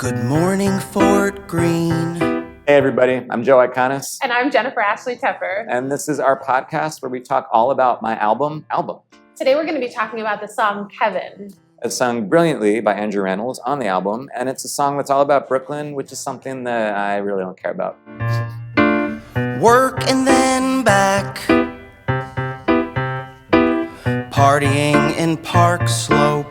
Good morning, Fort Greene. Hey everybody, I'm Joe Iconis. And I'm Jennifer Ashley Tepper. And this is our podcast where we talk all about my album. Today we're going to be talking about the song Kevin. It's sung brilliantly by Andrew Rannells on the album, and it's a song that's all about Brooklyn, which is something that I really don't care about. Work and then back. Partying in Park Slope.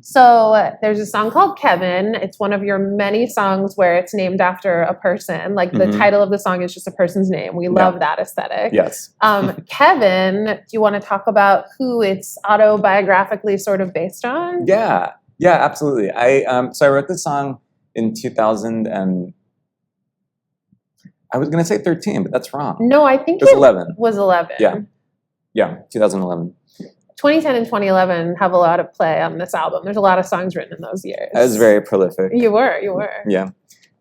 So there's a song called Kevin. It's one of your many songs where it's named after a person. Like the title of the song is just a person's name. We love that aesthetic. Yes. Kevin, do you want to talk about who it's autobiographically sort of based on? Yeah, absolutely. I wrote this song in 2000 and I was going to say 13, but that's wrong. No, I think it was 11. Was 11. Yeah, 2011. 2010 and 2011 have a lot of play on this album. There's a lot of songs written in those years. I was very prolific. You were. Yeah.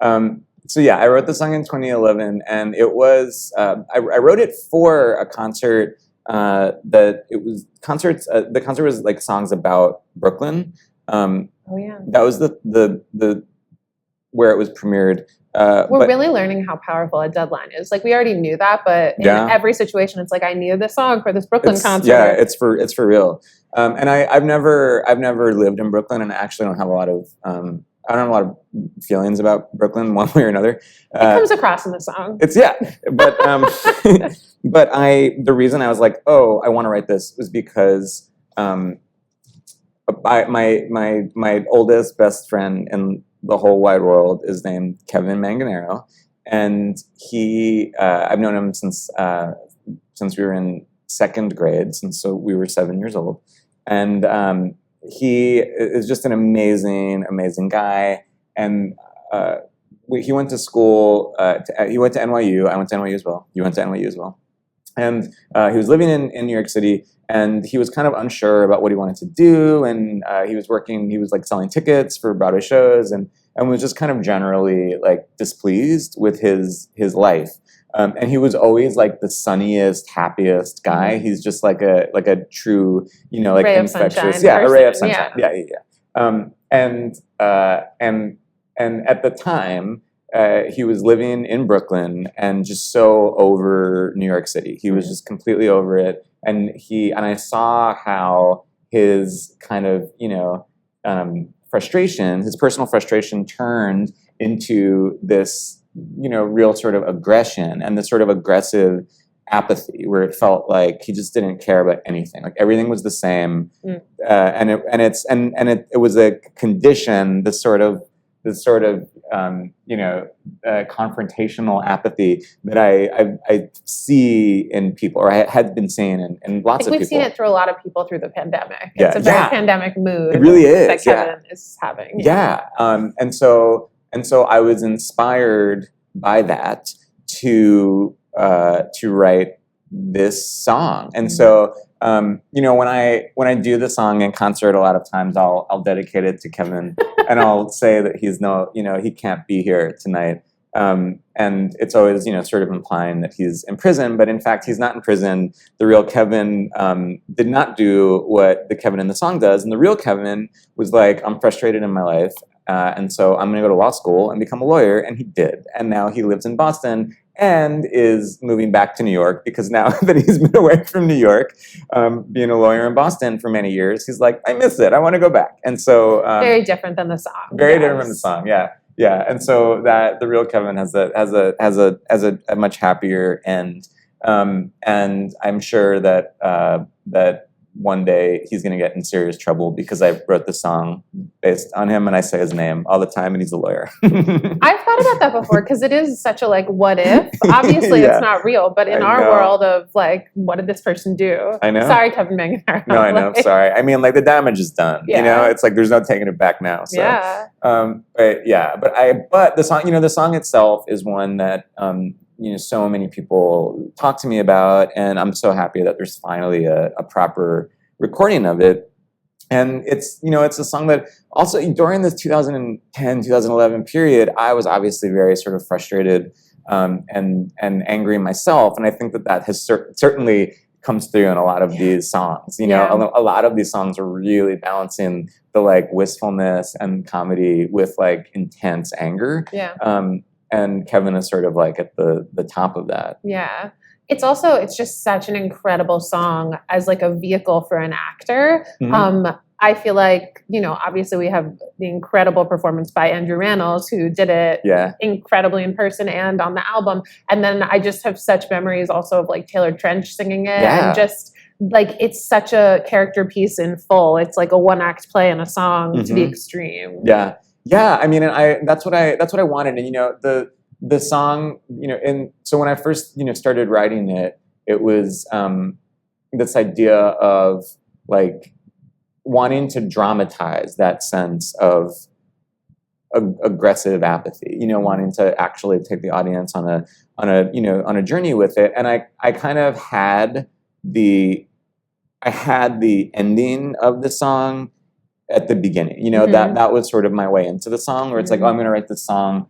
I wrote the song in 2011, and it was I wrote it for a concert the concert was like songs about Brooklyn. Oh yeah. That was the where it was premiered. We're really learning how powerful a deadline is. Like we already knew that, but in every situation, it's like I needed this song for this Brooklyn concert. Yeah, it's for real. And I've never lived in Brooklyn, and I actually don't have a lot of I don't have a lot of feelings about Brooklyn one way or another. It comes across in the song. But but the reason I was like, oh, I want to write this was because my oldest best friend in the whole wide world is named Kevin Manganero, and I've known him since we were in second grade, since we were 7 years old, and he is just an amazing guy, and he went to school. He went to NYU. I went to NYU as well. You went to NYU as well, and he was living in New York City. And he was kind of unsure about what he wanted to do, and he was like selling tickets for Broadway shows, and was just kind of generally like displeased with his life. And he was always like the sunniest, happiest guy. He's just like a true, like ray infectious, a ray of sunshine. Yeah. And at the time, he was living in Brooklyn and just so over New York City. He was just completely over it. And I saw how his kind of, frustration, his personal frustration turned into this, real sort of aggression and this sort of aggressive apathy where it felt like he just didn't care about anything. Like everything was the same. And it was a condition, this sort of confrontational apathy that I see in people, or I had been seeing in lots of people. We've seen it through a lot of people through the pandemic. It's a very pandemic mood. It really is. That Kevin is having. Yeah. And so I was inspired by that to write this song. And so when I do the song in concert, a lot of times I'll dedicate it to Kevin, and I'll say that he can't be here tonight. And it's always, sort of implying that he's in prison, but in fact, he's not in prison. The real Kevin did not do what the Kevin in the song does. And the real Kevin was like, I'm frustrated in my life. And so I'm going to go to law school and become a lawyer. And he did. And now he lives in Boston and is moving back to New York, because now that he's been away from New York, being a lawyer in Boston for many years, he's like, I miss it. I want to go back. And so very different than the song. Very different from the song. Yeah. And so that the real Kevin has a much happier end. And I'm sure that one day he's going to get in serious trouble because I wrote the song based on him, and I say his name all the time, and he's a lawyer. I've thought about that before, because it is such a what if? Obviously, it's not real, but in our world of what did this person do? I know. Sorry, Kevin Manganero. No, I know. Sorry. I mean, the damage is done. Yeah. It's like there's no taking it back now. So. Yeah. But the song, the song itself is one that so many people talk to me about, and I'm so happy that there's finally a proper recording of it. And it's a song that also during this 2010, 2011 period, I was obviously very sort of frustrated and angry myself. And I think that has certainly comes through in a lot of these songs. You know, a lot of these songs are really balancing the like wistfulness and comedy with like intense anger. Yeah. And Kevin is sort of like at the top of that. Yeah. It's just such an incredible song as like a vehicle for an actor. I feel like, you know, obviously we have the incredible performance by Andrew Rannells, who did it incredibly in person and on the album. And then I just have such memories also of like Taylor Trench singing it, and just like it's such a character piece in full. It's like a one-act play and a song to the extreme. Yeah. Yeah. I mean, and that's what I wanted. And, you know, the song, you know, and so when I first, you know, started writing it, it was this idea of like wanting to dramatize that sense of aggressive apathy, you know, wanting to actually take the audience on a journey with it. And I kind of had the ending of the song at the beginning, you know, that was sort of my way into the song, where it's like, oh, I'm going to write this song,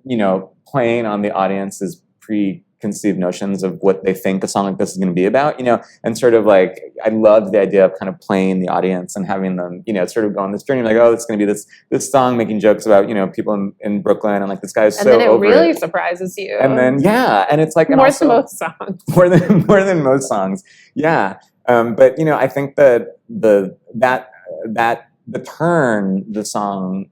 you know, playing on the audience's preconceived notions of what they think a song like this is going to be about, you know, and sort of like, I loved the idea of kind of playing the audience and having them, you know, sort of go on this journey, like, oh, it's going to be this song making jokes about, you know, people in Brooklyn, and like this guy's so over it. And then it really surprises you. And then, and it's like, more than most songs. More than most songs. Yeah. But, you know, I think that the turn the song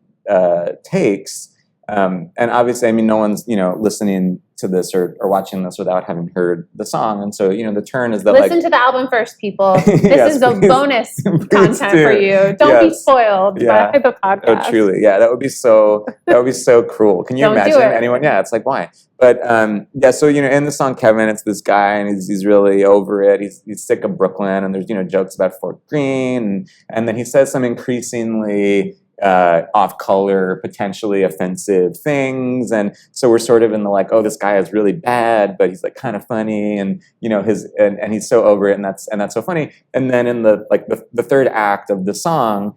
takes, and obviously, I mean, no one's, you know, listening to this or watching this without having heard the song. And so, you know, the turn is that listen to the album first, people. This is a bonus content for you. Don't be spoiled by the podcast. Oh, truly. Yeah, that would be so cruel. Can you imagine anyone? Yeah, it's like, why? But so, you know, in the song Kevin, it's this guy and he's really over it. He's sick of Brooklyn, and there's, you know, jokes about Fort Greene, and then he says some increasingly off-color, potentially offensive things, and so we're sort of in the like, oh, this guy is really bad, but he's like kind of funny, and you know and he's so over it, and that's so funny. And then in the third act of the song,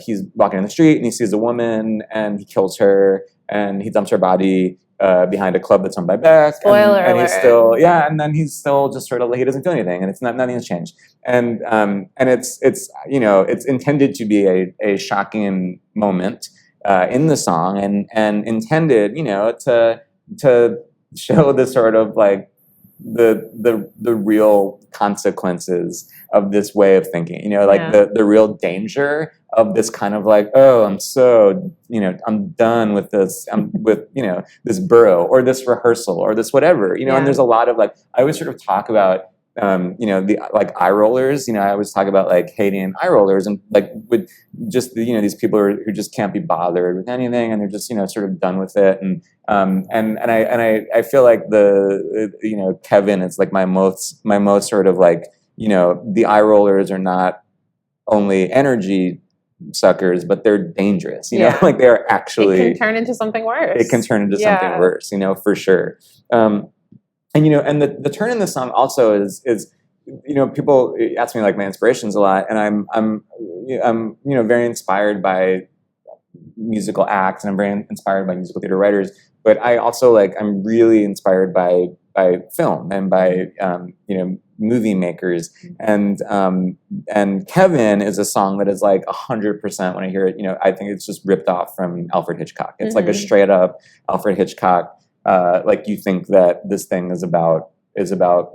he's walking in the street and he sees a woman and he kills her and he dumps her body behind a club that's owned by Beck. Spoiler and alert. He's still, and then he's still just sort of like, he doesn't feel anything, and it's nothing has changed. And it's you know, it's intended to be a shocking moment in the song, and intended, you know, to show the sort of like the real consequences of this way of thinking, you know, like the real danger of this kind of like, oh, I'm so, you know, I'm done with this, I'm with, you know, this borough or this rehearsal or this whatever, you know, and there's a lot of like, I always sort of talk about, you know, the like eye rollers, you know, I always talk about like hating eye rollers and like with just the, you know, these people who just can't be bothered with anything, and they're just, you know, sort of done with it. And I feel like you know, Kevin is like my most sort of like, you know, the eye rollers are not only energy suckers, but they're dangerous, you know, like they're actually, it can turn into something worse. It can turn into something worse, you know, for sure. And, you know, and the turn in the song also is, you know, people ask me like my inspirations a lot, and I'm you know, very inspired by musical acts, and I'm very inspired by musical theater writers, but I also like, I'm really inspired by film and by, you know, movie makers. And Kevin is a song that is like 100% when I hear it, you know, I think it's just ripped off from Alfred Hitchcock. It's like a straight up Alfred Hitchcock, like you think that this thing is about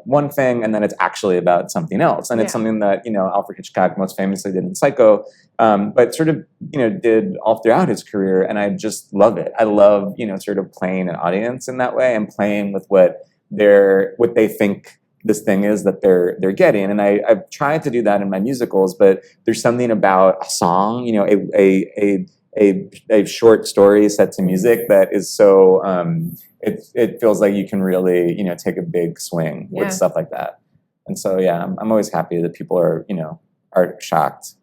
one thing, and then it's actually about something else. And it's something that, you know, Alfred Hitchcock most famously did in Psycho, but sort of, you know, did all throughout his career. And I just love it. I love, you know, sort of playing an audience in that way and playing with what they think this thing is that they're getting. And I've tried to do that in my musicals, but there's something about a song, you know, a short story set to music that is so, it feels like you can really, you know, take a big swing with stuff like that. And so, I'm always happy that people are, you know, are shocked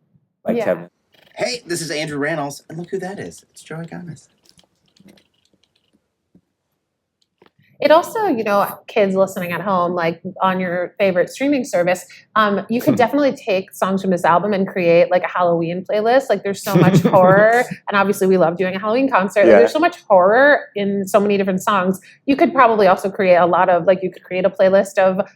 like Kevin. Hey, this is Andrew Rannells, and look who that is. It's Joe Iconis. It also, kids listening at home, like on your favorite streaming service, you could definitely take songs from this album and create like a Halloween playlist. Like there's so much horror, and obviously we love doing a Halloween concert. Yeah. Like, there's so much horror in so many different songs. You could probably also create a lot of you could create a playlist of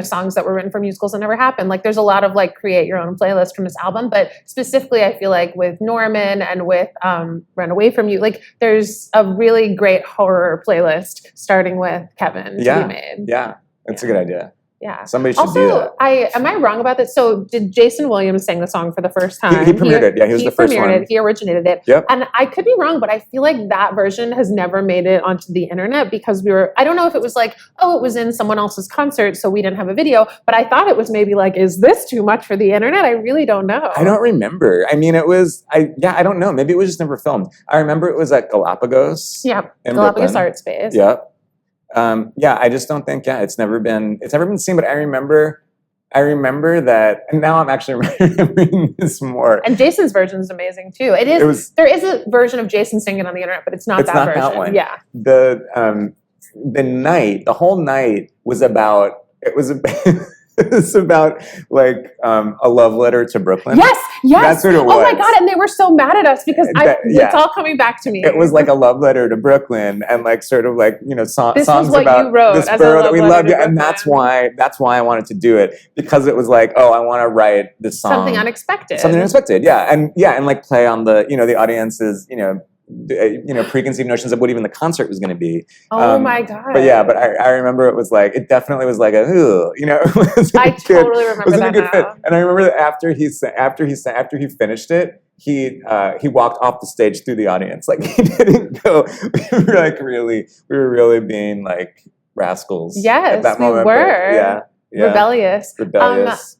songs that were written for musicals that never happened. Like there's a lot of create your own playlist from this album, but specifically I feel like with Norman and with Run Away From You, like there's a really great horror playlist starting with Kevin to be made. Yeah, that's a good idea. Yeah. Somebody should do that. Am I wrong about this? So did Jason Williams sing the song for the first time? He premiered it. Yeah, he was the first one. He originated it. Yep. And I could be wrong, but I feel like that version has never made it onto the internet because I don't know if it was it was in someone else's concert, so we didn't have a video, but I thought it was maybe is this too much for the internet? I really don't know. I don't remember. I mean, I don't know. Maybe it was just never filmed. I remember it was at Galapagos. Yeah, in Galapagos Brooklyn. Art Space. Yep. I just don't think, it's never been seen, but I remember that, and now I'm actually remembering this more. And Jason's version is amazing too. There is a version of Jason singing on the internet, but it's not that version. That one. Yeah. The whole night was about, it's about a love letter to Brooklyn. Yes. That's what it was. Oh my God. And they were so mad at us because it's all coming back to me. It was like a love letter to Brooklyn and songs this songs was what about you wrote this as borough a that we love love letter you. to And that's why I wanted to do it, because it was I want to write this song. Something unexpected. Yeah. And play on the, the audience's, preconceived notions of what even the concert was going to be. Oh my God. But I remember it was it definitely was it was I totally remember that now. Fit. And I remember that after he finished it, he walked off the stage through the audience. He didn't go. We were really being rascals. Yes, at that we moment. were. Yeah. Rebellious.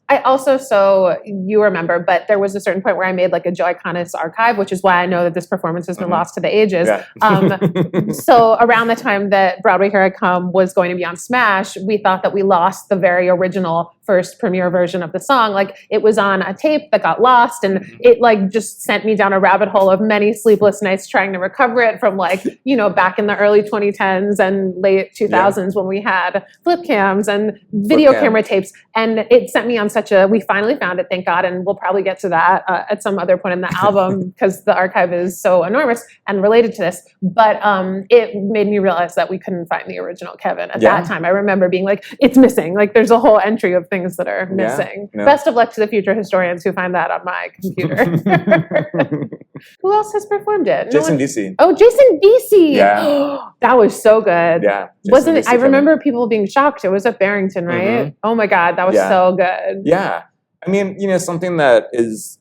I also, so you remember, but there was a certain point where I made a Joe Iconis archive, which is why I know that this performance has been lost to the ages. Yeah. So around the time that Broadway Here I Come was going to be on Smash, we thought that we lost the very original first premiere version of the song. It was on a tape that got lost, and it just sent me down a rabbit hole of many sleepless nights trying to recover it from back in the early 2010s and late 2000s when we had flip cams and video camera tapes. And it sent me on we finally found it, thank God, and we'll probably get to that at some other point in the album because the archive is so enormous and related to this. But it made me realize that we couldn't find the original Kevin at that time. I remember being it's missing. There's a whole entry of things that are missing. Yeah. Best of luck to the future historians who find that on my computer. Who else has performed it? Jason Vesey. Oh, Jason Vesey. Yeah. That was so good. Yeah. Wasn't it? I remember people being shocked. It was at Barrington, right? Mm-hmm. Oh my God, that was so good. Yeah. I mean, something that's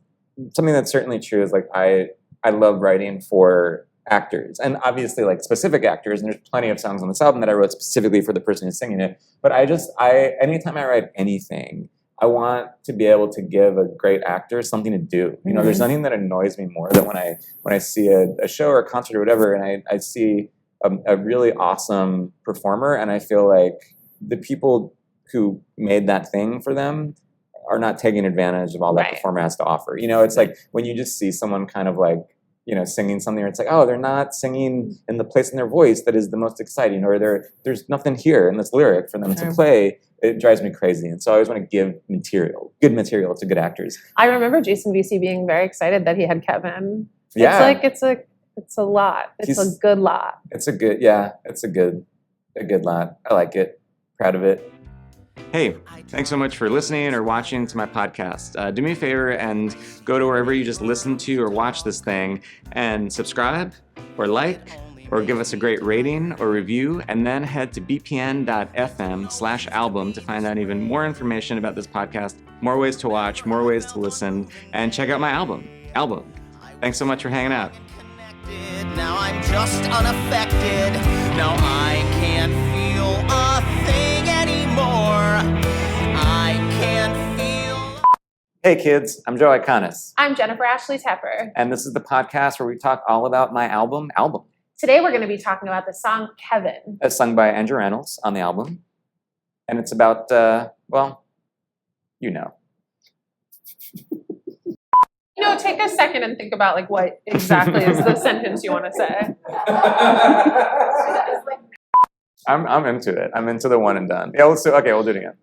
certainly true is I love writing for actors, and obviously specific actors, and there's plenty of songs on this album that I wrote specifically for the person who's singing it. But anytime I write anything, I want to be able to give a great actor something to do. There's nothing that annoys me more than when I see a show or a concert or whatever, and I see a really awesome performer, and I feel the people who made that thing for them are not taking advantage of all that performer has to offer. It's when you just see someone kind of singing something, or it's oh, they're not singing in the place in their voice that is the most exciting, or there's nothing here in this lyric for them to play. It drives me crazy. And so I always want to give good material to good actors. I remember Jason Vesey being very excited that he had Kevin. Yeah. It's a lot. It's a good lot. It's a good lot. I like it. Proud of it. Hey, thanks so much for listening or watching to my podcast. Do me a favor and go to wherever you just listen to or watch this thing and subscribe or or give us a great rating or review, and then head to bpn.fm/album to find out even more information about this podcast, more ways to watch, more ways to listen, and check out my album. Thanks so much for hanging out. Now I'm just unaffected. Now I can't feel a thing anymore. I can't feel. Hey kids, I'm Joe Iconis. I'm Jennifer Ashley Tepper. And this is the podcast where we talk all about my album. Today we're going to be talking about the song Kevin. It's sung by Andrew Rannells on the album. And it's about, Take a second and think about what exactly is the sentence you want to say. I'm into it. I'm into the one and done. Yeah, we'll do it again.